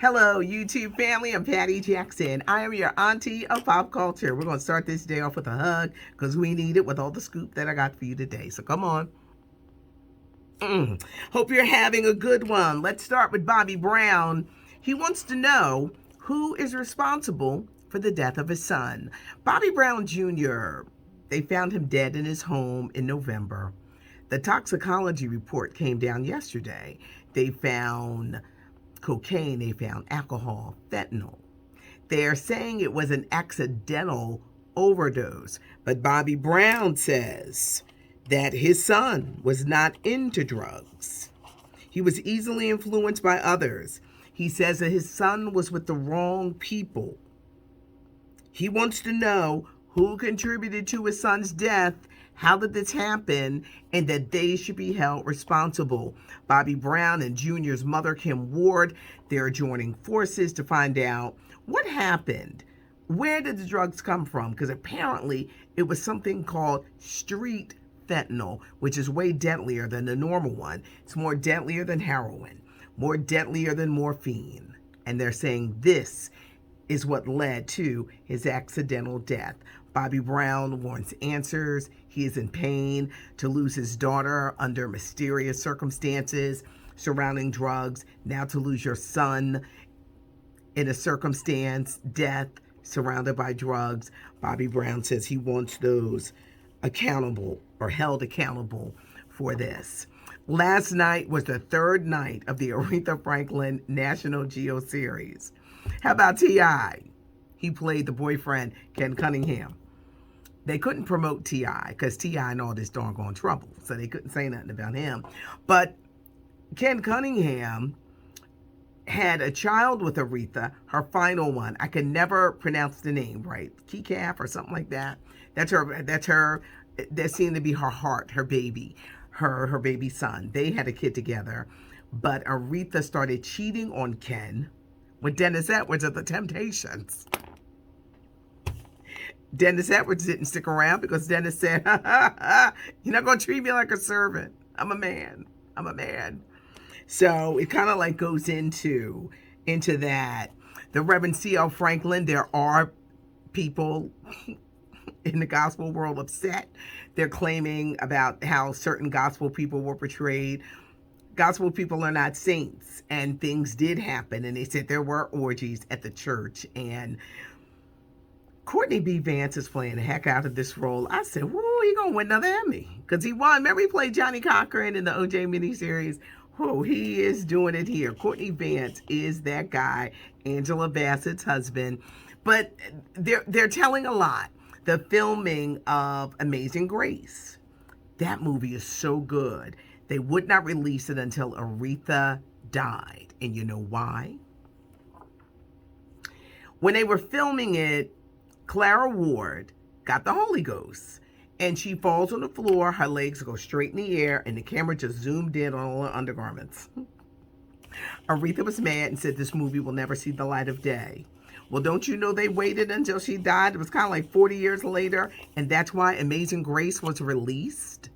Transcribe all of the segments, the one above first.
Hello, YouTube family. I'm Patty Jackson. I am your auntie of pop culture. We're going to start this day off with a hug because we need it with all the scoop that I got for you today. So come on. Hope you're having a good one. Let's start with Bobby Brown. He wants to know who is responsible for the death of his son. Bobby Brown Jr., they found him dead in his home in November. The toxicology report came down yesterday. They found cocaine, they found alcohol, fentanyl. They are saying it was an accidental overdose, but Bobby Brown says that his son was not into drugs. He was easily influenced by others. He says that his son was with the wrong people. He wants to know who contributed to his son's death, how did this happen, and that they should be held responsible. Bobby Brown and Junior's mother, Kim Ward, they're joining forces to find out what happened. Where did the drugs come from? Because apparently it was something called street fentanyl, which is way deadlier than the normal one. It's more deadlier than heroin, more deadlier than morphine. And they're saying this is what led to his accidental death. Bobby Brown wants answers. He is in pain to lose his daughter under mysterious circumstances surrounding drugs. Now to lose your son in a circumstance, death, surrounded by drugs. Bobby Brown says he wants those accountable or held accountable for this. Last night was the third night of the Aretha Franklin National Geo series. How about T.I.? He played the boyfriend, Ken Cunningham. They couldn't promote T.I. because T.I. in all this doggone trouble, so they couldn't say nothing about him. But Ken Cunningham had a child with Aretha, her final one. I can never pronounce the name right. Keycap or something like that. That's her. That seemed to be her heart, her baby, her baby son. They had a kid together. But Aretha started cheating on Ken with Dennis Edwards of the Temptations. Dennis Edwards didn't stick around because Dennis said, you're not going to treat me like a servant. I'm a man. I'm a man. So it kind of like goes into that. The Reverend C.L. Franklin, there are people in the gospel world upset. They're claiming about how certain gospel people were portrayed. Gospel people are not saints, and things did happen. And they said there were orgies at the church, and Courtney B. Vance is playing the heck out of this role. I said, whoa, he gonna win another Emmy. Because he won. Remember he played Johnny Cochran in the OJ miniseries? Whoa, he is doing it here. Courtney Vance is that guy, Angela Bassett's husband. But they're telling a lot. The filming of Amazing Grace. That movie is so good. They would not release it until Aretha died. And you know why? When they were filming it, Clara Ward got the Holy Ghost, and she falls on the floor. Her legs go straight in the air, and the camera just zoomed in on all her undergarments. Aretha was mad and said this movie will never see the light of day. Well, don't you know they waited until she died? It was kind of like 40 years later, and that's why Amazing Grace was released.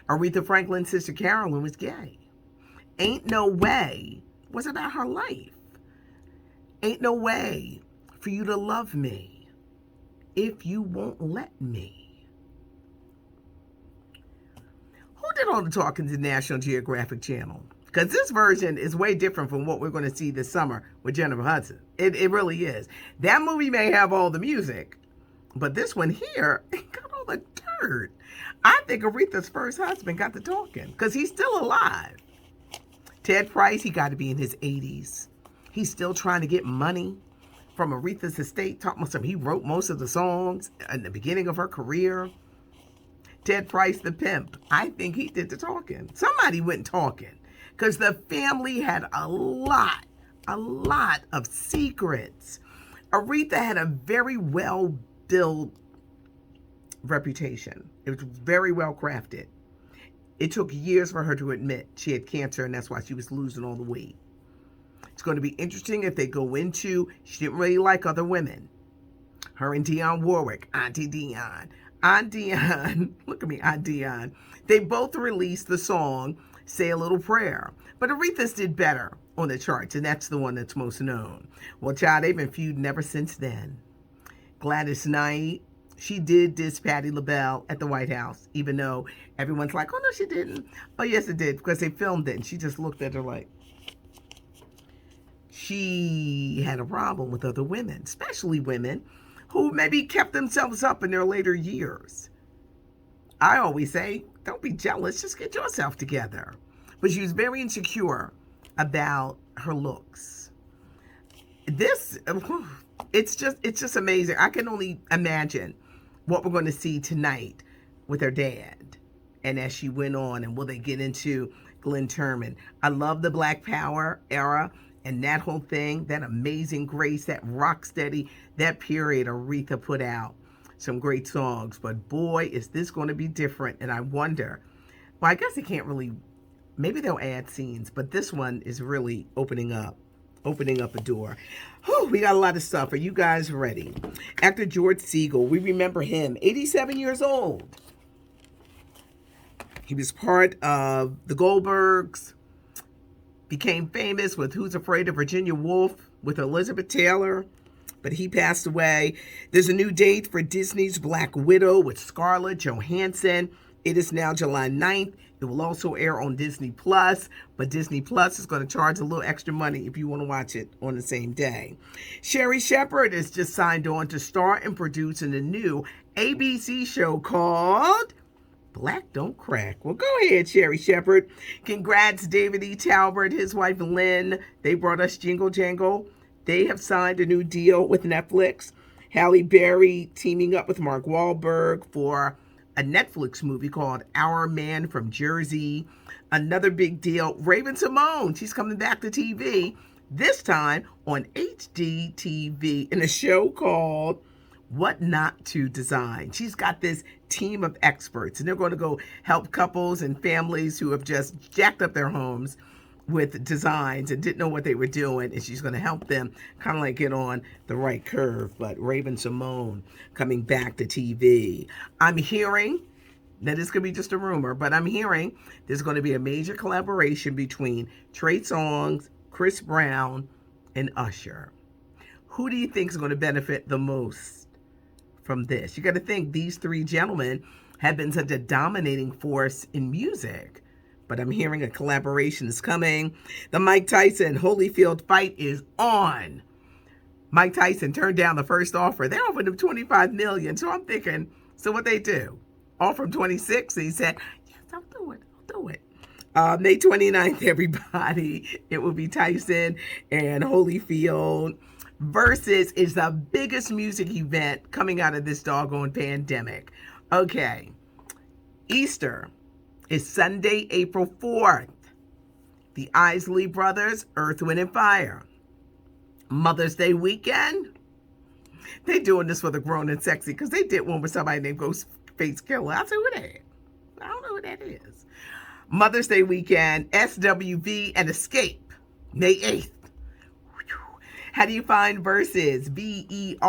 Aretha Franklin's sister Carolyn was gay. Ain't No Way was about her life. Ain't no way for you to love me if you won't let me. Who did all the talking to the National Geographic Channel? Because this version is way different from what we're going to see this summer with Jennifer Hudson. It really is. That movie may have all the music, but this one here got all the dirt. I think Aretha's first husband got to talking because he's still alive. Ted Price, he got to be in his 80s. He's still trying to get money from Aretha's estate. He wrote most of the songs in the beginning of her career. Ted Price, the pimp, I think he did the talking. Somebody went talking because the family had a lot of secrets. Aretha had a very well-built reputation. It was very well crafted. It took years for her to admit she had cancer, and that's why she was losing all the weight. It's going to be interesting if they go into, she didn't really like other women. Her and Dionne Warwick, Auntie Dionne. Aunt Dionne, look at me, Aunt Dionne. They both released the song Say a Little Prayer. But Aretha's did better on the charts, and that's the one that's most known. Well, child, they've been feuding ever since then. Gladys Knight, she did diss Patti LaBelle at the White House, even though everyone's like, oh, no, she didn't. Oh, yes, it did, because they filmed it, and she just looked at her like, she had a problem with other women, especially women who maybe kept themselves up in their later years. I always say, don't be jealous, just get yourself together. But she was very insecure about her looks. It's just amazing. I can only imagine what we're going to see tonight with her dad. And as she went on, and will they get into Glenn Turman? I love the Black Power era and that whole thing, that Amazing Grace, that rock steady, that period Aretha put out. Some great songs, but boy, is this going to be different. And I wonder, well, I guess they can't really, maybe they'll add scenes, but this one is really opening up a door. Whew, we got a lot of stuff. Are you guys ready? Actor George Siegel, we remember him, 87 years old. He was part of the Goldbergs, became famous with Who's Afraid of Virginia Woolf with Elizabeth Taylor, but he passed away. There's a new date for Disney's Black Widow with Scarlett Johansson. It is now July 9th. It will also air on Disney Plus, but Disney Plus is going to charge a little extra money if you want to watch it on the same day. Sherry Shepherd is just signed on to star and produce in a new ABC show called Black Don't Crack. Well, go ahead, Sherry Shepherd. Congrats, David E. Talbert, his wife Lynn. They brought us Jingle Jangle. They have signed a new deal with Netflix. Halle Berry teaming up with Mark Wahlberg for a Netflix movie called Our Man from Jersey. Another big deal, Raven-Symoné. She's coming back to TV, this time on HGTV in a show called What Not to Design. She's got this team of experts, and they're going to go help couples and families who have just jacked up their homes with designs and didn't know what they were doing, and she's going to help them kind of like get on the right curve. But Raven-Symoné coming back to TV. I'm hearing, now this could be just a rumor, but I'm hearing there's going to be a major collaboration between Trey Songz, Chris Brown, and Usher. Who do you think is going to benefit the most from this? You got to think these three gentlemen have been such a dominating force in music. But I'm hearing a collaboration is coming. The Mike Tyson Holyfield fight is on. Mike Tyson turned down the first offer. They offered him $25 million. So I'm thinking, so what they do? Offer him 26. He said, yes, I'll do it. May 29th, everybody. It will be Tyson and Holyfield. Versus is the biggest music event coming out of this doggone pandemic. Okay. Easter is Sunday, April 4th. The Isley Brothers, Earth, Wind, and Fire. Mother's Day weekend. They doing this for the grown and sexy because they did one with somebody named Ghostface Killer. I said, who that? I don't know who that is. Mother's Day weekend, SWV and Escape, May 8th. How do you find Versus? VERZUZ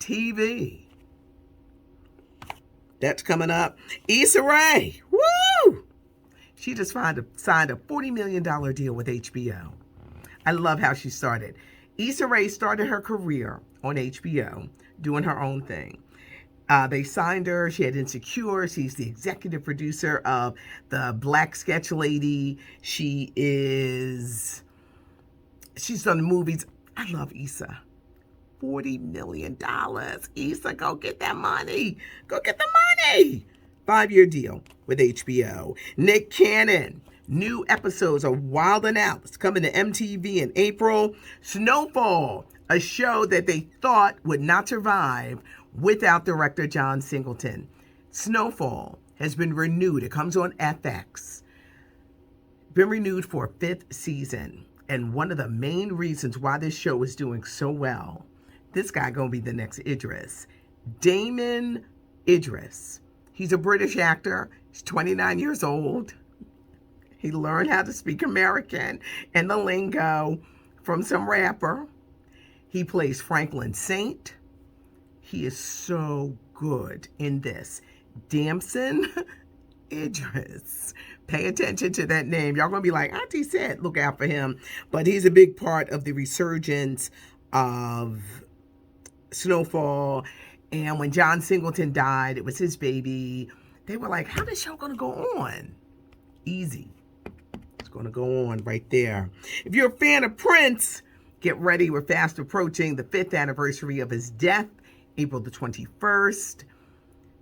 TV. That's coming up. Issa Rae, woo! She just signed a $40 million deal with HBO. I love how she started. Issa Rae started her career on HBO doing her own thing. They signed her. She had Insecure. She's the executive producer of the Black Sketch Lady. She's done movies. I love Issa. $40 million. Issa, go get that money. Go get the money. 5-year deal with HBO. Nick Cannon. New episodes of Wild 'N Out. It's coming to MTV in April. Snowfall, a show that they thought would not survive without director John Singleton. Snowfall has been renewed. It comes on FX. Been renewed for a 5th season. And one of the main reasons why this show is doing so well, this guy gonna be the next Idris. Damon Idris. He's a British actor. He's 29 years old. He learned how to speak American and the lingo from some rapper. He plays Franklin Saint. He is so good in this. Damson Idris. Pay attention to that name. Y'all gonna be like, Auntie said, look out for him. But he's a big part of the resurgence of Snowfall. And when John Singleton died, it was his baby. They were like, how's this show gonna go on? Easy. It's gonna go on right there. If you're a fan of Prince, get ready. We're fast approaching the 5th anniversary of his death, April the 21st.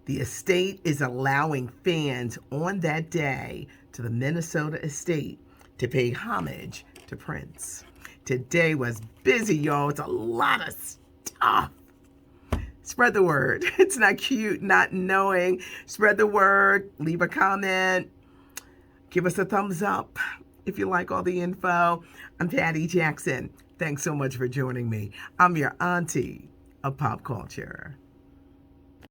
The estate is allowing fans on that day to the Minnesota estate to pay homage to Prince. Today was busy, y'all. It's a lot of stuff. Spread the word. It's not cute not knowing. Spread the word. Leave a comment. Give us a thumbs up if you like all the info. I'm Patty Jackson. Thanks so much for joining me. I'm your auntie of pop culture.